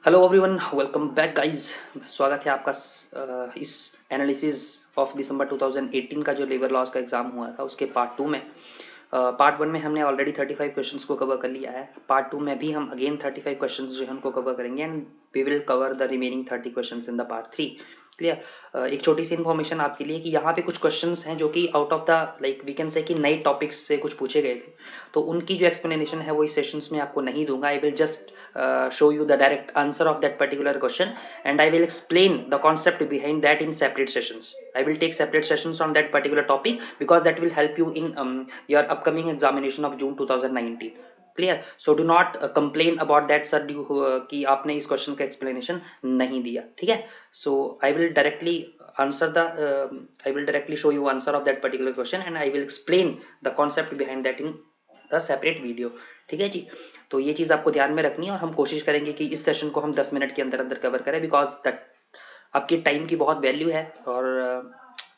Hello everyone, welcome back guys. स्वागत है आपका इस एनालिसिस ऑफ दिसंबर 2018 का जो लेबर लॉस का एग्जाम हुआ था उसके पार्ट टू में। पार्ट वन में हमने ऑलरेडी 35 क्वेश्चंस को कवर कर लिया है। पार्ट टू में भी हम अगेन 35 क्वेश्चंस जो है उनको कवर करेंगे and we will cover the remaining 30 questions in the part three. Clear. एक छोटी सी इन्फॉर्मेशन आपके लिए कि यहाँ पे कुछ क्वेश्चंस हैं जो कि out of the like we can say कि नए टॉपिक्स से कुछ पूछे गए थे, तो उनकी जो एक्सप्लेनेशन है वो इस सेशंस में आपको नहीं दूंगा। I will just show you the direct answer of that particular question and I will explain the concept behind that in separate sessions. I will take separate sessions on that particular topic because that will help you in your upcoming examination of June 2019. Clear. So do not complain about that sir due कि आपने इस question का explanation नहीं दिया। ठीक है। So I will directly answer the I will directly show you answer of that particular question and I will explain the concept behind that in the separate video. ठीक है जी। तो ये चीज आपको ध्यान में रखनी है और हम कोशिश करेंगे कि इस सेशन को हम 10 मिनट के अंदर अंदर कवर करें बिकॉज दैट आपकी टाइम की बहुत वैल्यू है और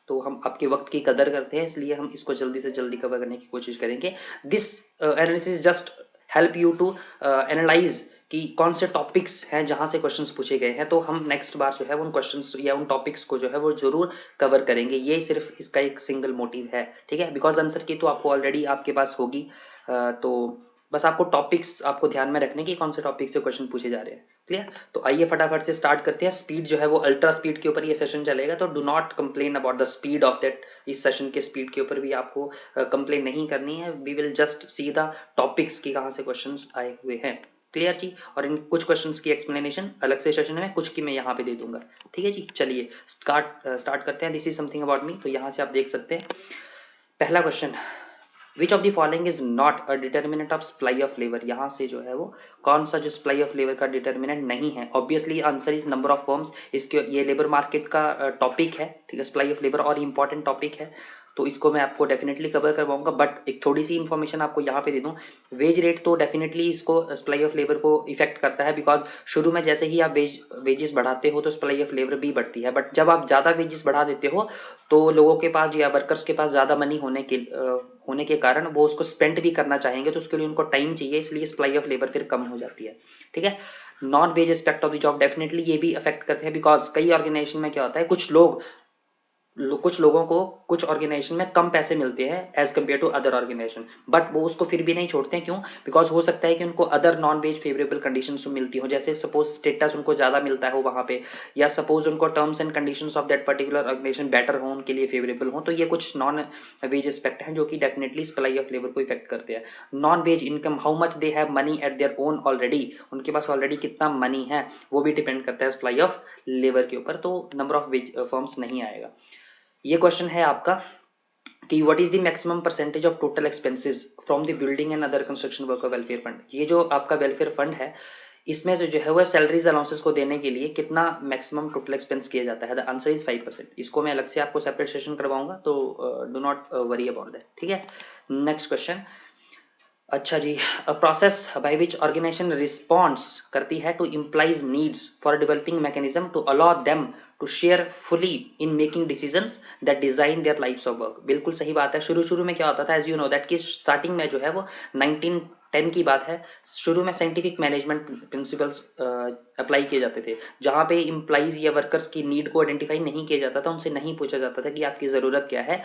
तो हम आपके वक्त की कदर करते हैं, इसलिए हम इसको जल्दी से जल्दी कवर करने की कोशिश करेंगे। This analysis just help you to analyze कि कौन से टॉपिक्स हैं जहां से क्वेश्चंस पूछे गए हैं, तो हम नेक्स्ट बार जो है उन क्वेश्चंस या उन टॉपिक्स को जो है वो जरूर कवर करेंगे। ये सिर्फ इसका एक सिंगल मोटिव है। ठीक है। बिकॉज आंसर की तो आपको ऑलरेडी आपके पास होगी, तो बस आपको टॉपिक्स आपको ध्यान में रखने की कौन से टॉपिक से क्वेश्चन पूछे जा रहे हैं। क्लियर। तो आइए फटाफट से स्टार्ट करते हैं। स्पीड जो है वो अल्ट्रा स्पीड के ऊपर ये सेशन चलेगा, तो do not complain about the speed of that. इस सेशन के स्पीड के ऊपर भी आपको कंप्लेन नहीं करनी है। We will just see the topics की कहाँ से क्वेश्चंस आए हुए हैं। क्लियर जी। और इन कुछ क्वेश्चंस की एक्सप्लेनेशन अलग से सेशन में, कुछ की मैं यहाँ पे दे दूंगा। ठीक है जी। चलिए स्टार्ट करते हैं। This is something about me. तो यहाँ से आप देख सकते हैं पहला question, which of the following is not a determinant of supply of labour. यहाँ से जो है वो कौन सा जो सप्लाई ऑफ लेबर का डिटर्मिनेंट नहीं है। Obviously answer is number of firms. इसके ये लेबर मार्केट का टॉपिक है। ठीक है। सप्लाई ऑफ लेबर और इंपॉर्टेंट टॉपिक है, तो इसको मैं आपको डेफिनेटली कवर करवाऊंगा। बट एक थोड़ी सी इन्फॉर्मेशन आपको यहाँ पे दे दूं, वेज रेट तो डेफिनेटली इसको सप्लाई ऑफ लेबर को इफेक्ट करता है बिकॉज शुरू में जैसे ही आप वेजेस बढ़ाते हो तो सप्लाई ऑफ लेबर भी बढ़ती है। बट जब आप ज्यादा वेजेस बढ़ा देते हो तो लोगों के पास या वर्कर्स के पास ज्यादा मनी होने के कारण वो उसको स्पेंड भी करना चाहेंगे, तो उसके लिए उनको टाइम चाहिए, इसलिए सप्लाई ऑफ लेबर फिर कम हो जाती है। ठीक है। Non wage aspect of the job definitely ये भी अफेक्ट करते हैं बिकॉज कई ऑर्गेनाइजेशन में क्या होता है, कुछ लोगों को कुछ ऑर्गेनाइजेशन में कम पैसे मिलते हैं as compare to other organisation, but वो उसको फिर भी नहीं छोड़ते हैं। क्यों? बिकॉज हो सकता है कि उनको other non wage favourable conditions मिलती हो, जैसे सपोज स्टेटस उनको ज्यादा मिलता है वहां पे, या सपोज उनको terms and conditions of that particular organisation better हो, उनके लिए फेवरेबल हो। तो ये कुछ नॉन वेज एस्पेक्ट हैं जो कि डेफिनेटली सप्लाई ऑफ लेबर को इफेक्ट करते हैं। Non wage income, how much they have money at their own already, उनके पास ऑलरेडी कितना मनी है वो भी डिपेंड करता है सप्लाई ऑफ लेबर के ऊपर, तो नंबर ऑफ वेज फर्म्स नहीं आएगा। ये क्वेश्चन है आपका कि what is the maximum percentage of total expenses from the building and other construction worker welfare fund. ये जो आपका वेलफेयर फंड है इसमें से जो है वो सैलरीज अलाउंसेस को देने के लिए कितना मैक्सिमम टोटल एक्सपेंस किया जाता है। The answer is 5%। इसको मैं अलग से आपको सेपरेट सेशन करवाऊंगा, तो do not worry about that. ठीक है। Next question. अच्छा जी, a process by which organization responds करती है to employees needs for developing mechanism to allow them to share fully in making decisions that design their lifes of work. बिल्कुल सही बात है। शुरू शुरू में क्या होता था, एज यू नो दैट कि स्टार्टिंग में जो है वो 1910 की बात है, शुरू में साइंटिफिक मैनेजमेंट प्रिंसिपल्स अप्लाई किए जाते थे, जहां पे इम्प्लाइज या वर्कर्स की नीड को आइडेंटिफाई नहीं किया जाता था, उनसे नहीं पूछा जाता था कि आपकी जरूरत क्या है।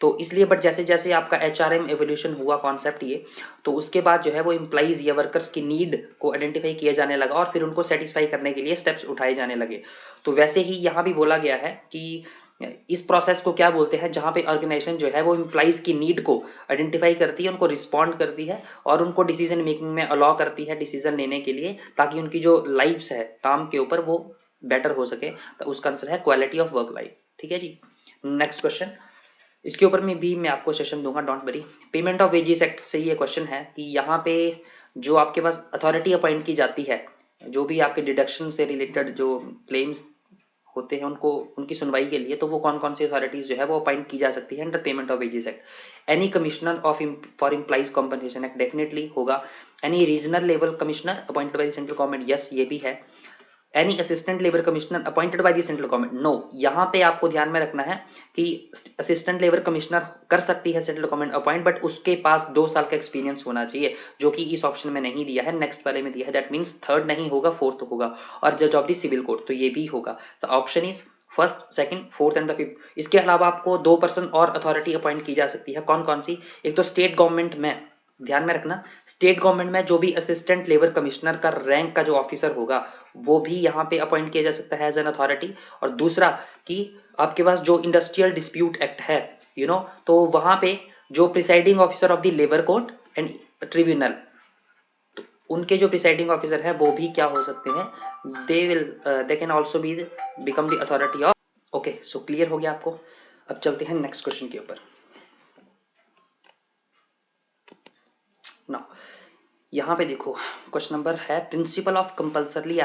तो इसलिए बट जैसे जैसे आपका HRM एवोल्यूशन हुआ कॉन्सेप्ट ये, तो उसके बाद जो है वो इम्प्लाइज या वर्कर्स की नीड को आइडेंटिफाई किया जाने लगा और फिर उनको सेटिस्फाई करने के लिए स्टेप्स उठाए जाने लगे। तो वैसे ही यहाँ भी बोला गया है कि इस प्रोसेस को क्या बोलते हैं, जहां पे ऑर्गेनाइजेशन जो है वो इम्प्लाइज की नीड को आइडेंटिफाई करती है, उनको रिस्पॉन्ड करती है और उनको डिसीजन मेकिंग में अलाउ करती है डिसीजन लेने के लिए, ताकि उनकी जो लाइफ है काम के ऊपर वो बेटर हो सके। तो उसका आंसर है क्वालिटी ऑफ वर्क लाइफ। ठीक है जी। नेक्स्ट क्वेश्चन, इसके ऊपर में भी मैं आपको सेशन दूंगा, don't worry. Payment of wages act से ये क्वेश्चन है कि यहाँ पे जो आपके पास अथॉरिटी अपॉइंट की जाती है, जो भी आपके डिडक्शन से रिलेटेड जो क्लेम्स होते हैं उनको उनकी सुनवाई के लिए, तो वो कौन कौन सी अथॉरिटीज जो है वो अपॉइंट की जा सकती है under payment of wages act. Any commissioner of for employees compensation act definitely होगा। Any regional level commissioner appointed by the central government, yes ये भी है। Any assistant labour commissioner appointed by the central government, no, यहाँ पे आपको ध्यान में रखना है कि असिस्टेंट लेबर कमिश्नर कर सकती है सेंट्रल गवर्नमेंट अपॉइंट, बट उसके पास 2 साल का एक्सपीरियंस होना चाहिए, जो कि इस ऑप्शन में नहीं दिया है, नेक्स्ट वाले में दिया है। दैट मीन्स थर्ड नहीं होगा, फोर्थ होगा। और जज ऑफ द सिविल कोर्ट, तो ये भी होगा। तो option is first, second, fourth and the fifth. इसके अलावा आपको 2 पर्सन और अथॉरिटी अपॉइंट की जा सकती है। कौन कौन सी? एक तो स्टेट गवर्नमेंट में, ध्यान में रखना, स्टेट गवर्नमेंट में जो भी असिस्टेंट लेबर कमिश्नर का रैंक का जो ऑफिसर होगा वो भी यहाँ पे अपॉइंट किया जा सकता है एज एन अथॉरिटी। और दूसरा कि आपके पास जो इंडस्ट्रियल डिस्प्यूट एक्ट है, तो वहां पे जो presiding officer of the labour court and tribunal, उनके जो प्रिसाइडिंग ऑफिसर है वो भी क्या हो सकते हैं, they can also be become the authority of. Okay, so clear हो गया आपको। अब चलते हैं नेक्स्ट क्वेश्चन के ऊपर। नाउ यहाँ पे देखो, क्वेश्चन नंबर है principle of compulsorily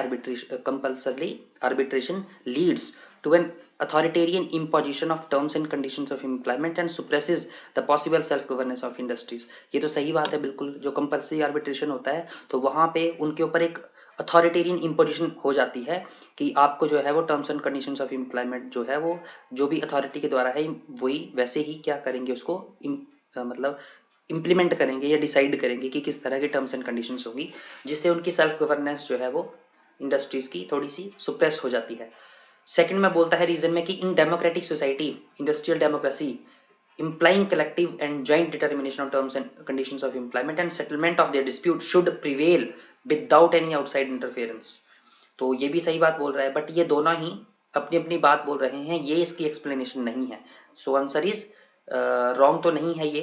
arbitration leads to an authoritarian imposition of terms and conditions of employment and suppresses the possible self governance of industries। ये तो सही बात है बिल्कुल। जो कंपल्सरी आर्बिट्रेशन होता है तो वहां पे उनके ऊपर एक अथॉरिटेरियन imposition हो जाती है कि आपको जो है वो terms and conditions of employment जो है वो जो भी अथॉरिटी के द्वारा है वही वैसे ही क्या करेंगे उसको मतलब इंप्लीमेंट करेंगे या डिसाइड करेंगे कि किस तरह की टर्म्स एंड कंडीशंस होगी, जिससे उनकी सेल्फ गवर्नेंस जो है वो इंडस्ट्रीज की थोड़ी सी सुप्रेस हो जाती है। सेकंड में बोलता है रीजन में कि in democratic society industrial democracy implying collective and joint determination of terms and conditions of employment and settlement of their dispute should prevail without any outside interference। तो ये भी सही बात बोल रहा है, बट ये दोनों ही अपनी अपनी बात बोल रहे हैं, ये इसकी एक्सप्लेनेशन नहीं है। सो आंसर इज रॉन्ग तो नहीं है ये,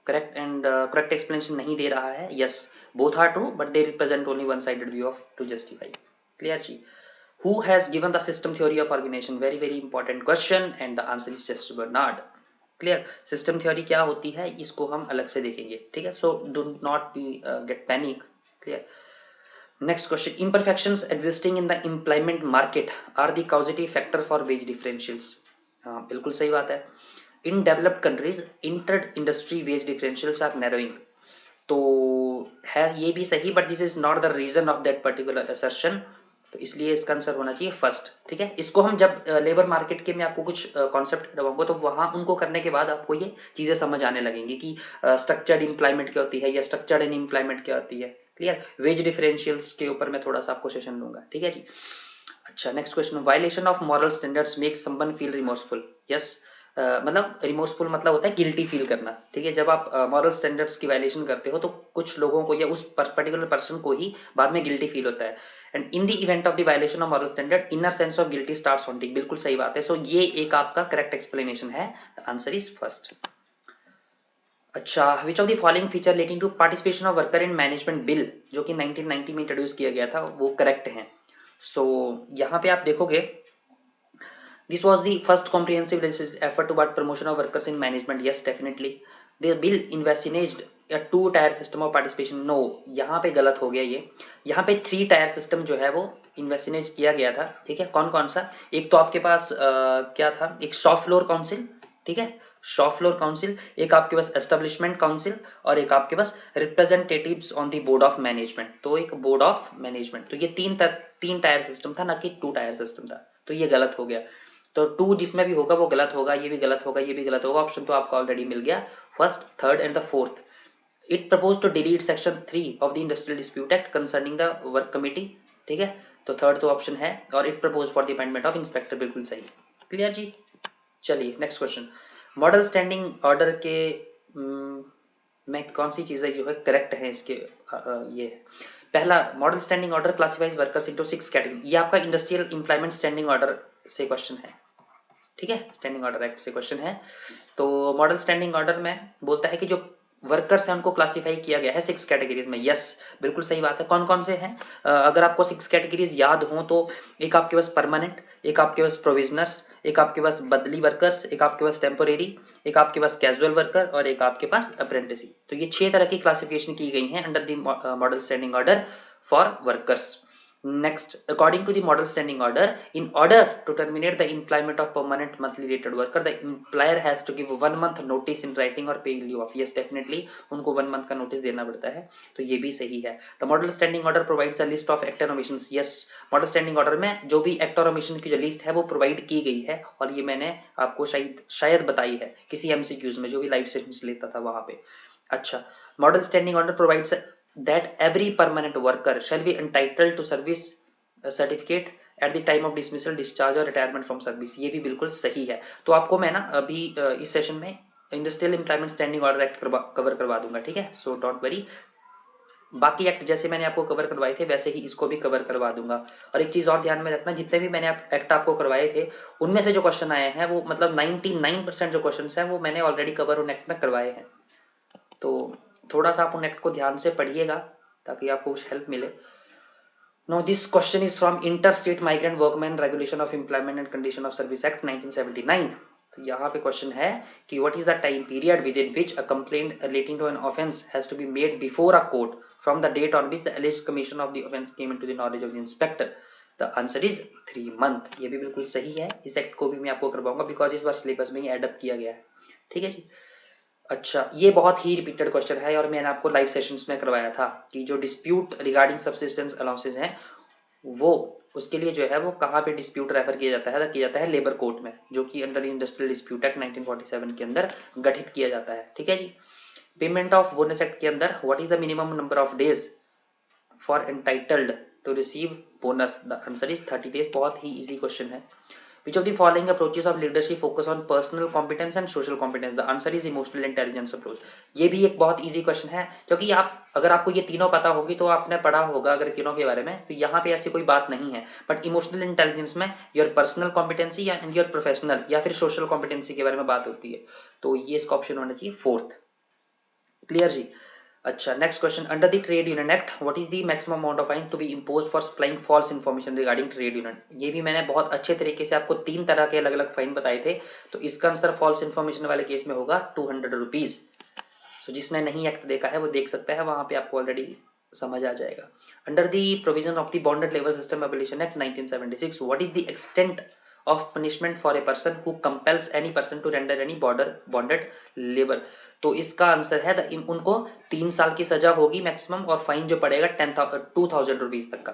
करेक्ट एंड करेक्ट एक्सप्लेनेशन नहीं दे रहा है। Yes, both are true but they represent only one sided view of to justify. Clear जी? Who has given the system theory of organization? Very very important question and the answer is Chester Bernard। Clear? System theory क्या होती है इसको हम अलग से देखेंगे, ठीक है? So do not be get panic. Clear? Next question, imperfections existing in the employment market are the causative factor for wage differentials। हाँ बिल्कुल सही बात है। In developed countries inter industry wage differentials are narrowing। तो है ये भी सही, but this is not the reason of that particular assertion, तो इसलिए इसका आंसर होना चाहिए फर्स्ट। ठीक है, इसको हम जब लेबर मार्केट के मैं आपको कुछ कॉन्सेप्ट करवाऊंगा तो वहां उनको करने के बाद आपको ये चीजें समझ आने लगेंगी कि स्ट्रक्चर्ड एम्प्लॉयमेंट क्या होती है या स्ट्रक्चर्ड इन एम्प्लॉयमेंट क्या होती है। क्लियर? वेज डिफरेंशियल्स के ऊपर मैं थोड़ा सा आपको सेशन लूंगा, ठीक है जी। अच्छा, next question, violation of moral standards makes someone feel remorseful. Yes, मतलब रिमोर्सफुल मतलब होता है गिल्टी फील करना। ठीक है, जब आप मॉरल स्टैंडर्ड्स की वायलेशन करते हो तो कुछ लोगों को या उस पर्टिकुलर पर्सन को ही बाद में गिल्टी फील होता है। And in the event of the violation of moral standard inner sense of guilty starts haunting. बिल्कुल सही बात है। सो ये एक आपका करेक्ट एक्सप्लेनेशन है। The answer is first. अच्छा, which of the following feature relating to participation of worker in management bill जो कि 1990 में इंट्रोड्यूस किया गया था वो करेक्ट है। सो यहाँ पे आप देखोगे, this was the first comprehensive legislative effort toward promotion of workers in management। Yes, definitely। The bill envisaged a two-tier system of participation। No, यहाँ पे गलत हो गया ये। यहाँ पे 3-tier system जो है वो इन्वेस्टिनेज किया गया था। ठीक है, कौन कौन सा? एक तो आपके पास क्या था, एक शॉप फ्लोर काउंसिल, ठीक है, शॉप फ्लोर काउंसिल, एक आपके पास एस्टेब्लिशमेंट काउंसिल और एक आपके पास representatives on the board of management. तो एक बोर्ड ऑफ मैनेजमेंट, तो ये तीन टायर सिस्टम था, ना कि 2-टायर सिस्टम था। तो ये गलत हो गया। तो 2 जिसमें भी होगा वो गलत होगा, ये भी गलत होगा, ये भी गलत होगा। ऑप्शन तो आपको ऑलरेडी मिल गया, first, third and the fourth. It propose to delete section 3 of the industrial dispute act concerning the work committee. ठीक है, तो थर्ड तो ऑप्शन है। और it propose for the appointment of inspector, बिल्कुल सही। क्लियर जी? चलिए next question, model standing order के में कौन सी चीजें जो है करेक्ट है इसके ये पहला, model standing order classifies workers into 6 category. ये आपका इंडस्ट्रियल एम्प्लॉयमेंट स्टैंडिंग ऑर्डर से क्वेश्चन है। ठीक है, स्टैंडिंग ऑर्डर एक्ट से क्वेश्चन है। तो मॉडल स्टैंडिंग ऑर्डर में बोलता है कि जो वर्कर्स हैं उनको क्लासिफाई किया गया है 6 कैटेगरीज में। यस, बिल्कुल सही बात है। कौन कौन से हैं? अगर आपको 6 कैटेगरीज याद हो तो एक आपके पास परमानेंट, एक आपके पास प्रोविजनर्स, एक आपके पास बदली वर्कर्स, एक आपके पास टेम्पोरेरी, एक आपके पास कैजुअल वर्कर और एक आपके पास अप्रेंटिस। तो ये 6 तरह की क्लासिफिकेशन की गई है under the model standing order for workers. Next, according to the model standing order, in order to terminate the employment of permanent monthly rated worker, the employer has to give 1 month notice in writing or pay leave off. Yes, definitely उनको 1 month का notice देना पड़ता है, तो ये भी सही है. The model standing order provides a list of act और omissions. Yes, model standing order में जो भी act और omission की जो list है वो provide की गई है, और ये मैंने आपको शायद बताई है किसी MCQs में, जो भी लाइव सेशंस लेता था वहां पे. अच्छा, model standing order provides that every permanent worker shall be entitled to service certificate at the time of dismissal, discharge और रिटायरमेंट फ्रॉम सर्विस. ये भी बिल्कुल सही है. तो आपको मैं ना अभी इस सेशन में industrial employment standing order act cover करवा दूंगा, ठीक है. सो डोंट वरी, बाकी एक्ट जैसे मैंने आपको कवर करवाए थे वैसे ही इसको भी कवर करवा दूंगा. और एक चीज और ध्यान में रखना, जितने भी मैंने एक्ट आपको करवाए थे उनमें से जो क्वेश्चन आए हैं वो मतलब 99% जो क्वेश्चन हैं वो मैंने ऑलरेडी कवर उन एक्ट में करवाए हैं. तो थोड़ा सा आप उन एक्ट को ध्यान से पढ़िएगा ताकि आपको कुछ हेल्प मिले. Now this question is from Interstate Migrant Workmen Regulation of Employment and Condition of Service Act 1979. तो यहाँ पे क्वेश्चन है कि what is the time period within which a complaint relating to an offence has to be made before a court from the date on which the alleged commission of the offence came into the knowledge of the inspector. The answer is 3 month. ये भी बिल्कुल सही है. इस act को भी मैं आपको करवाऊंगा बिकॉज इस बार सिलेबस में ही एड अप किया गया है, ठीक है जी. अच्छा, ये बहुत ही रिपीटेड क्वेश्चन है और मैंने आपको लाइव सेशंस में करवाया था कि जो डिस्प्यूट रिगार्डिंग सब्सिस्टेंस अलाउंसेस हैं वो उसके लिए जो है वो कहाँ पे डिस्प्यूट रेफर किया जाता है लेबर कोर्ट में, जो कि अंडर इंडस्ट्रियल डिस्प्यूट एक्ट 1947 के अंदर गठित किया जाता है, ठीक है जी. पेमेंट ऑफ बोनस एक्ट के अंदर what is the minimum number of days for entitled to receive bonus. The answer is 30 days. बहुत ही इजी क्वेश्चन है. Which of the following approaches of leadership focus on personal competence and social competence? The answer is emotional intelligence approach. ये भी एक बहुत easy question है क्योंकि अगर आपको ये तीनों पता होगी तो आपने पढ़ा होगा अगर तीनों के बारे में, तो यहाँ पे ऐसी कोई बात नहीं है. बट इमोशनल इंटेलिजेंस में योर पर्सनल कॉम्पिटेंसी या योर प्रोफेशनल या फिर सोशल कॉम्पिटेंसी के बारे में बात होती है, तो ये इसका ऑप्शन होना चाहिए फोर्थ. क्लियर जी. अच्छा, next question. Under the trade union act what is the maximum amount of fine to be imposed for supplying false information regarding trade union. ये भी मैंने बहुत अच्छे तरीके से आपको 3 तरह के अलग अलग फाइन बताए थे. तो इसका आंसर फॉल्स इन्फॉर्मेशन वाले केस में होगा 200 रुपीज. सो जिसने नहीं एक्ट देखा है वो देख सकता है, वहां पे आपको ऑलरेडी समझ आ जाएगा. Under the provision of the bonded labour system abolition act 1976 what is the extent of punishment for a person who compels any person to render any bonded labor. तो इसका आंसर है उनको 3 साल की सजा होगी मैक्सिमम और फाइन जो पड़ेगा 2000 रुपीज तक का,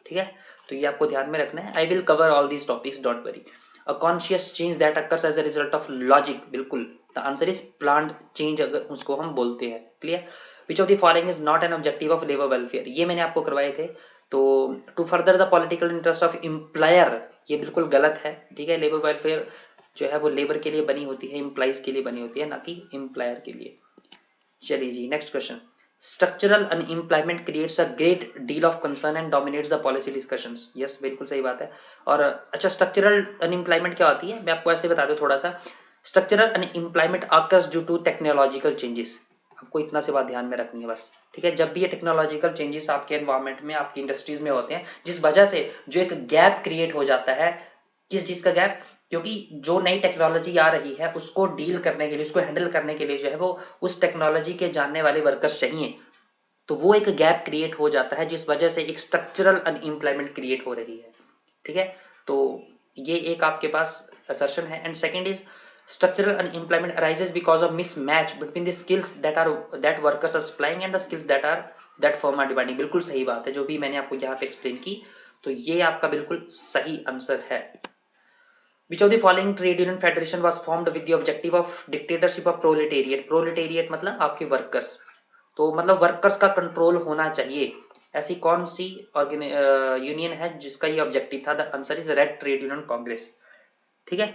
ठीक है. तो ये आपको ध्यान में रखना है. I will cover all these topics, don't worry. A conscious change that occurs as a result of logic. बिल्कुल, the answer is planned change, अगर उसको हम बोलते हैं. Clear. Which of the following is not an objective of labour welfare. ये मैंने आपको करवाए थे. तो to further the political interest of employer, ये बिल्कुल गलत है, ठीक है. लेबर वेलफेयर जो है वो लेबर के लिए बनी होती है, एम्प्लॉइज के लिए बनी होती है, ना कि एम्प्लॉयर के लिए. चलिए जी, next question. Structural unemployment creates a great deal of concern and dominates the policy discussions. Yes, बिल्कुल सही बात है. और अच्छा, स्ट्रक्चरल अनएम्प्लॉयमेंट क्या होती है मैं आपको ऐसे बता दूं थोड़ा सा. Structural unemployment occurs due to technological changes. आपको इतना से बात ध्यान में रखनी है बस, ठीक है. जब भी ये टेक्नोलॉजिकल चेंजेस आपके एनवायरमेंट में, आपकी इंडस्ट्रीज में होते हैं, जिस वजह से जो एक गैप क्रिएट हो जाता है. किस चीज का गैप? क्योंकि जो नई टेक्नोलॉजी आ रही है उसको डील करने के लिए, उसको हैंडल करने के लिए जो है वो उस टेक्नोलॉजी के जानने वाले वर्कर्स चाहिए. तो वो एक गैप क्रिएट हो जाता है जिस वजह से एक स्ट्रक्चरल अनएम्प्लॉयमेंट क्रिएट हो रही है, ठीक है. तो ये एक आपके पास असर्शन है. And second is structural unemployment arises because of mismatch between the skills that workers are supplying and the skills that firm are demanding. बिल्कुल सही बात है जो भी मैंने आपको यहाँ पे एक्सप्लेन की. तो ये आपका बिल्कुल सही आंसर है. Which of the following trade union federation was formed with the objective of dictatorship of proletariat? Proletariat मतलब आपके वर्कर्स, तो मतलब वर्कर्स का कंट्रोल होना चाहिए. ऐसी कौन सी यूनियन है जिसका ये ऑब्जेक्टिव था? The answer is red trade union Congress, ठीक है.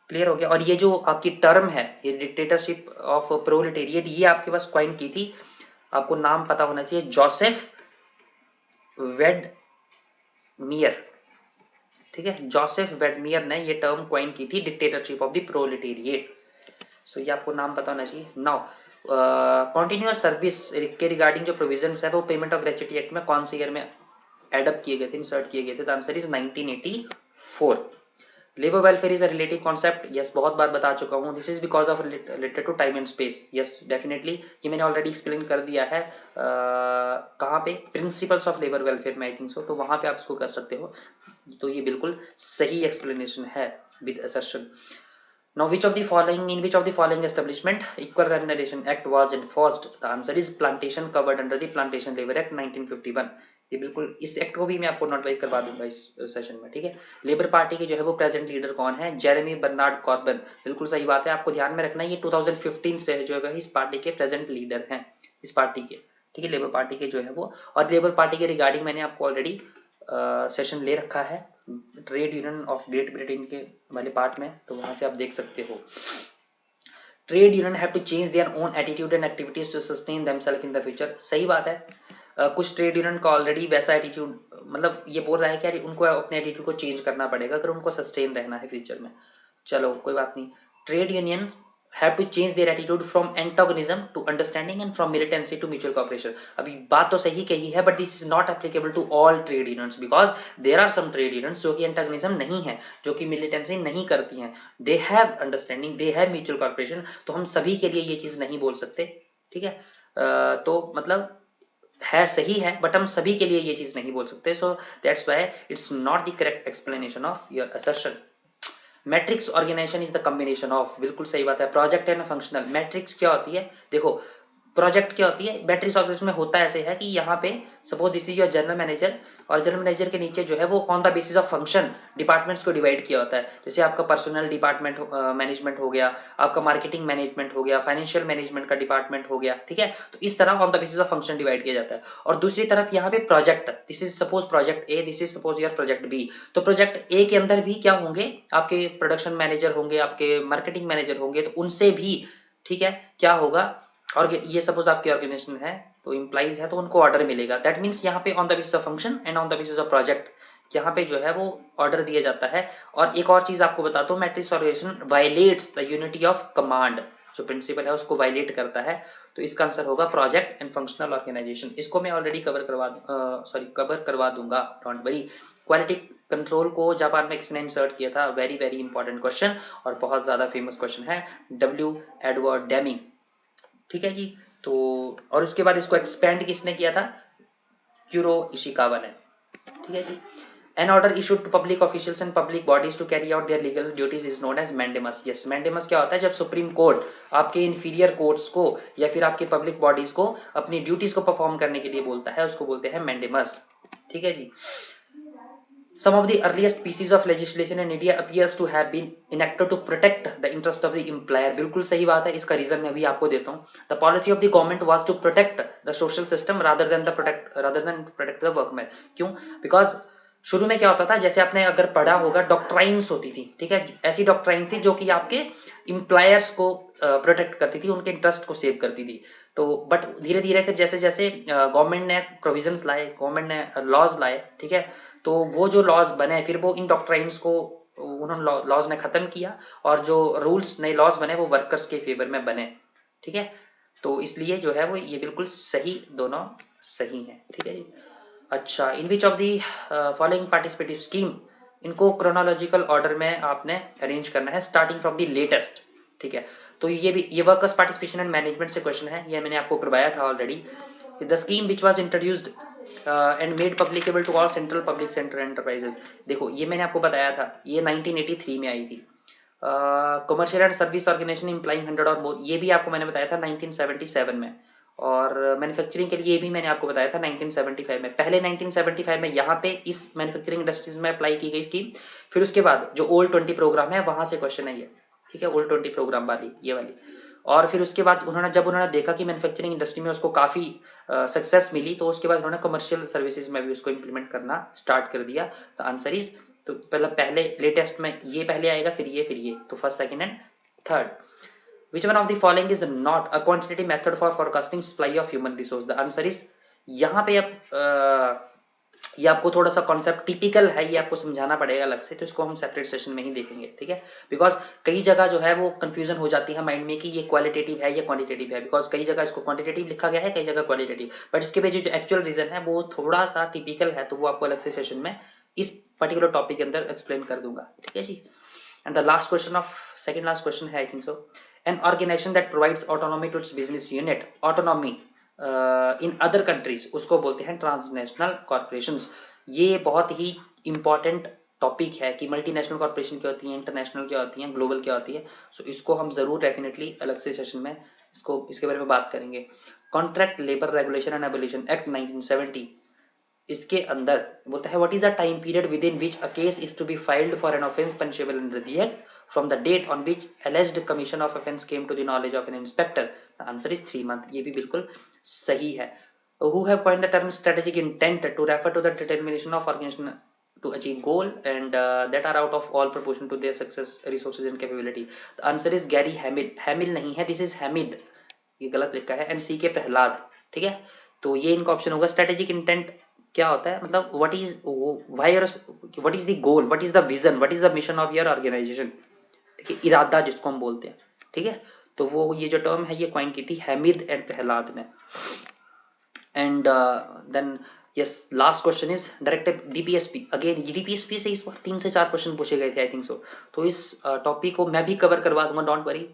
क्लियर हो गया. और ये जो आपकी टर्म है, ये डिक्टेटरशिप ऑफ प्रोलेटेरिएट, ये आपके पास क्वाइन की थी, आपको नाम पता होना चाहिए, जोसेफ वेडमियर, ठीक है. जोसेफ वेडमियर ने ये टर्म क्वाइन की थी, डिक्टेटरशिप ऑफ द प्रोलेटेरिएट. सो ये आपको नाम पता होना चाहिए. नाउ कॉन्टिन्यूअस सर्विस के रिगार्डिंग जो प्रोविजंस है वो पेमेंट ऑफ ग्रेच्युटी एक्ट में कौन से ईयर में एडअप किए गए थे, इंसर्ट किए गए थे? The answer is 1984. Labour welfare is a relative concept, yes बहुत बार बता चुका हूँ. This is because of related to time and space, yes definitely ये मैंने ऑलरेडी एक्सप्लेन कर दिया है. कहाँ पे? प्रिंसिपल्स ऑफ लेबर वेलफेयर में आई थिंक सो, तो वहां पे आप इसको कर सकते हो. तो ये बिल्कुल सही एक्सप्लेनेशन है with assertion. Now, in which of the following establishment Equal Remuneration Act was enforced? The answer is plantation covered under the Plantation Labor Act 1951. ये बिल्कुल इस एक्ट को भी मैं आपको नोटिफाई करवा दूंगा इस सेशन में, ठीक है. लेबर पार्टी के जो है वो प्रेजेंट लीडर कौन है? Jeremy Bernard Corbyn. बिल्कुल सही बात है, आपको ध्यान में रखना है ये 2015 से जो है इस पार्टी के प्रेजेंट लीडर हैं, इस पार्टी के, ठीक है, लेबर पार्टी के जो है वो. और लेबर पार्टी के रिगार्डिंग मैंने आपको ऑलरेडी सेशन ले रखा है trade union of great Britain के वाले पार्ट में, तो वहां से आप देख सकते हो. Trade union have to change their own attitude and activities to sustain themselves in the future. सही बात है. कुछ ट्रेड यूनियन का ऑलरेडी वैसा एटीट्यूड, मतलब ये बोल रहा है कि यार उनको अपने एटीट्यूड को चेंज करना पड़ेगा अगर उनको सस्टेन रहना है फ्यूचर में. चलो कोई बात नहीं. Trade union have to change their attitude from antagonism to understanding and from militancy to mutual cooperation. अभी बात तो सही कही है, but this is not applicable to all trade unions because there are some trade unions जो कि antagonism नहीं है, जो कि militancy नहीं करती हैं. They have understanding, they have mutual cooperation. तो हम सभी के लिए ये चीज नहीं बोल सकते, ठीक है. तो मतलब है सही है, बट हम सभी के लिए ये चीज नहीं बोल सकते. So that's why it's not the correct explanation of your assertion. Matrix organization is the combination of, बिल्कुल सही बात है. Project and functional. मैट्रिक्स क्या होती है? देखो प्रोजेक्ट क्या होती है, मैट्रिक्स ऑर्गेनाइजेशन में होता ऐसे है कि यहाँ पे suppose this is your general manager, और जनरल मैनेजर के नीचे जो है वो on the basis of function departments को डिवाइड किया होता है. जैसे आपका पर्सनल डिपार्टमेंट मैनेजमेंट हो गया, आपका मार्केटिंग मैनेजमेंट हो गया, फाइनेंशियल मैनेजमेंट का डिपार्टमेंट हो गया, ठीक है. तो इस तरह on the basis of function divide किया जाता है. और दूसरी तरफ यहाँ पे project, this is suppose project A, this is suppose your project B. तो प्रोजेक्ट ए के अंदर भी क्या होंगे? आपके प्रोडक्शन मैनेजर होंगे, आपके मार्केटिंग मैनेजर होंगे, तो उनसे भी, ठीक है, क्या होगा? और ये सपोज आपकी ऑर्गेनाइजेशन है तो इंप्लाइज है तो उनको ऑर्डर मिलेगा. दैट मीन्स यहाँ पे on the basis of function and on the basis of project यहाँ पे जो है वो ऑर्डर दिया जाता है. और एक और चीज आपको बताता हूँ, matrix organization violates the unity of command, जो प्रिंसिपल है उसको वायलेट करता है. तो इसका आंसर होगा प्रोजेक्ट एंड फंक्शनल ऑर्गेनाइजेशन. इसको मैं ऑलरेडी कवर करवा दूंगा, डोंट वरी. क्वालिटी कंट्रोल को जापान में किसने इंसर्ट किया था? वेरी वेरी इंपॉर्टेंट क्वेश्चन और बहुत ज्यादा फेमस क्वेश्चन है. डब्ल्यू एडवर्ड डेमिंग, ठीक है जी. तो और उसके बाद इसको एक्सपेंड किसने किया था? क्यूरो इशिकावा ने, ठीक है जी. An order issued to public officials and public bodies to carry out their legal duties is known as mandamus. Yes, mandamus क्या होता है? जब सुप्रीम कोर्ट आपके इंफीरियर कोर्ट्स को या फिर आपके पब्लिक बॉडीज को अपनी ड्यूटीज को परफॉर्म करने के लिए बोलता है, उसको बोलते हैं mandamus, ठीक है जी. Some of the earliest pieces of legislation in India appears to have been enacted to protect the interest of the employer. बिल्कुल सही बात है, इसका रीजन मैं भी आपको देता हूँ. The policy of the government was to protect the social system rather than protect the workman. क्यों? Because शुरू में क्या होता था, जैसे आपने अगर पढ़ा होगा, डॉक्ट्राइन्स होती थी, ठीक है, ऐसी डॉक्ट्राइन थी जो कि आपके इंप्लायर्स को प्रोटेक्ट करती थी, उनके इंटरेस्ट को सेव करती थी. तो बट धीरे धीरे फिर जैसे जैसे गवर्नमेंट ने प्रोविजंस लाए, गवर्नमेंट ने लॉज लाए, ठीक है, तो वो जो लॉज बने फिर वो इन डॉक्ट्राइन्स को उन्होंने लॉज ने खत्म किया, और जो रूल्स नए लॉज बने वो वर्कर्स के फेवर में बने, ठीक है. तो इसलिए जो है वो ये बिल्कुल सही, दोनों सही है, ठीक है. अच्छा, in which of the following participative scheme, इनको क्रोनोलॉजिकल ऑर्डर में आपने अरेंज करना है स्टार्टिंग फ्रॉम दी लेटेस्ट, ठीक है. तो ये वर्कर्स पार्टिसिपेशन एंड मैनेजमेंट से क्वेश्चन है, ये मैंने आपको करवाया था already. The scheme which was introduced and made applicable to all central public sector enterprises. देखो ये मैंने आपको बताया था, ये 1983 में आई थी. Commercial and service organization employing 100 और मोर, ये भी आपको मैंने बताया था 1977 में. और मैन्युफैक्चरिंग के लिए भी मैंने आपको बताया था 1975 में. पहले 1975 में यहाँ पे इस मैन्युफैक्चरिंग इंडस्ट्रीज में अप्लाई की गई स्कीम. फिर उसके बाद जो ओल्ड 20 प्रोग्राम है वहां से क्वेश्चन है ये, ठीक है, ओल्ड 20 प्रोग्राम वाली, ये वाली. और फिर उसके बाद उन्होंने देखा कि मैन्युफैक्चरिंग इंडस्ट्री में उसको काफी सक्सेस मिली, तो उसके बाद उन्होंने कमर्शियल सर्विसेज में भी उसको इंप्लीमेंट करना स्टार्ट कर दिया. तो आंसर इज, तो पहले लेटेस्ट में ये पहले आएगा, फिर ये, तो first, second and third. Which one of the following is not a quantitative method for forecasting supply of human resource? The answer is, यहाँ पे अब ये आपको थोड़ा सा कॉन्सेप्ट टिपिकल है, ये आपको समझाना पड़ेगा अलग से, तो इसको हम सेपरेट सेशन में ही देखेंगे, ठीक है। बिकॉज कई जगह जो है वो कंफ्यूजन हो जाती है माइंड में कि ये क्वालिटेटिव है या क्वांटिटेटिव है, बिकॉज कई जगह इसको क्वांटिटेटिव लिखा गया है, कई जगह क्वालिटेटिव, बट इसके पीछे जो एक्चुअल रीजन है वो थोड़ा सा टिपिकल है, तो वो आपको अलग से सेशन में इस पर्टिकुलर टॉपिक के अंदर एक्सप्लेन कर दूंगा, ठीक है जी। And the last question of second last question है I think so, an organization that provides autonomy to its business unit, autonomy in other countries, उसको बोलते हैं ट्रांसनेशनल कॉर्पोरेशंस। ये बहुत ही इंपॉर्टेंट टॉपिक है कि मल्टीनेशनल कॉर्पोरेशन क्या होती है, इंटरनेशनल क्या होती है, ग्लोबल क्या होती है। सो इसको हम जरूर डेफिनेटली अलग से सेशन में इसके बारे में बात करेंगे। Contract labour regulation and abolition act 1970, इसके अंदर बोलता है what is the time period within which a case is to be filed for an offence punishable under the act from the date on which alleged commission of offence came to the knowledge of an inspector. The answer is 3 months। ये भी बिल्कुल सही है। Who have coined the term strategic intent to refer to the determination of organization to achieve goal and that are out of all proportion to their success, resources and capability? The answer is Gary Hamil। Hamil नहीं है, this is Hamid, ये गलत लिखा है। And सी के प्रहलाद, ठीक है। तो ये इनका ऑप्शन होगा। स्ट्रेटेजिक इंटेंट क्या होता है, मतलब व्हाट इज व्हाई और what is the goal, what is the vision, what is the mission of your organization, ठीक है, इरादा जिसको हम बोलते हैं, ठीक है। तो वो ये जो टर्म है ये क्वाइन की थी हैमिद एंड प्रहलाद ने। And then yes, last question is directive DPSP. Again DPSP से इस बार 3 से 4 क्वेश्चन पूछे गए थे आई थिंक सो। तो इस टॉपिक को मैं भी कवर करवा दूंगा, डोंट वरी।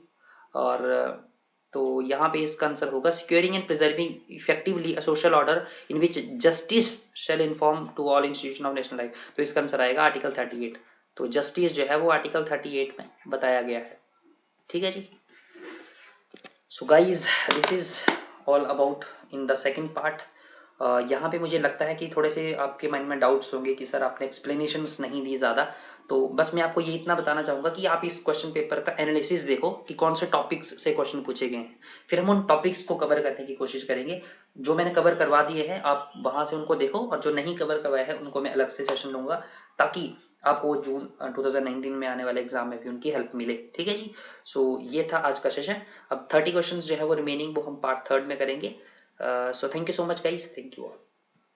और तो यहाँ पे इसका आंसर होगा securing and preserving effectively a social order in which justice shall inform to all institution of national life. तो इसका आंसर आएगा आर्टिकल 38। तो जस्टिस जो है वो आर्टिकल 38 में बताया गया है, ठीक है जी। So guys this is all about in the second part. यहाँ पे मुझे लगता है कि थोड़े से आपके माइंड में डाउट्स होंगे कि सर आपने एक्सप्लेनेशंस नहीं दी ज़्यादा। तो बस मैं आपको ये इतना बताना चाहूँगा कि आप इस क्वेश्चन पेपर का एनालिसिस देखो कि कौन से टॉपिक्स से क्वेश्चन पूछे गए हैं, फिर हम उन टॉपिक्स को कवर करने की कोशिश करेंगे। जो मैंने कवर करवा दिए हैं आप वहाँ से उनको देखो, और जो नहीं कवर करवाया है उनको मैं अलग से सेशन लूँगा, ताकि आपको जून 2019 में आने वाले एग्जाम में भी उनकी हेल्प मिले, ठीक है जी। सो ये था आज का सेशन। अब 30 क्वेश्चन जो है वो रिमेनिंग वो हम पार्ट 3 में करेंगे। So thank you so much guys, thank you all.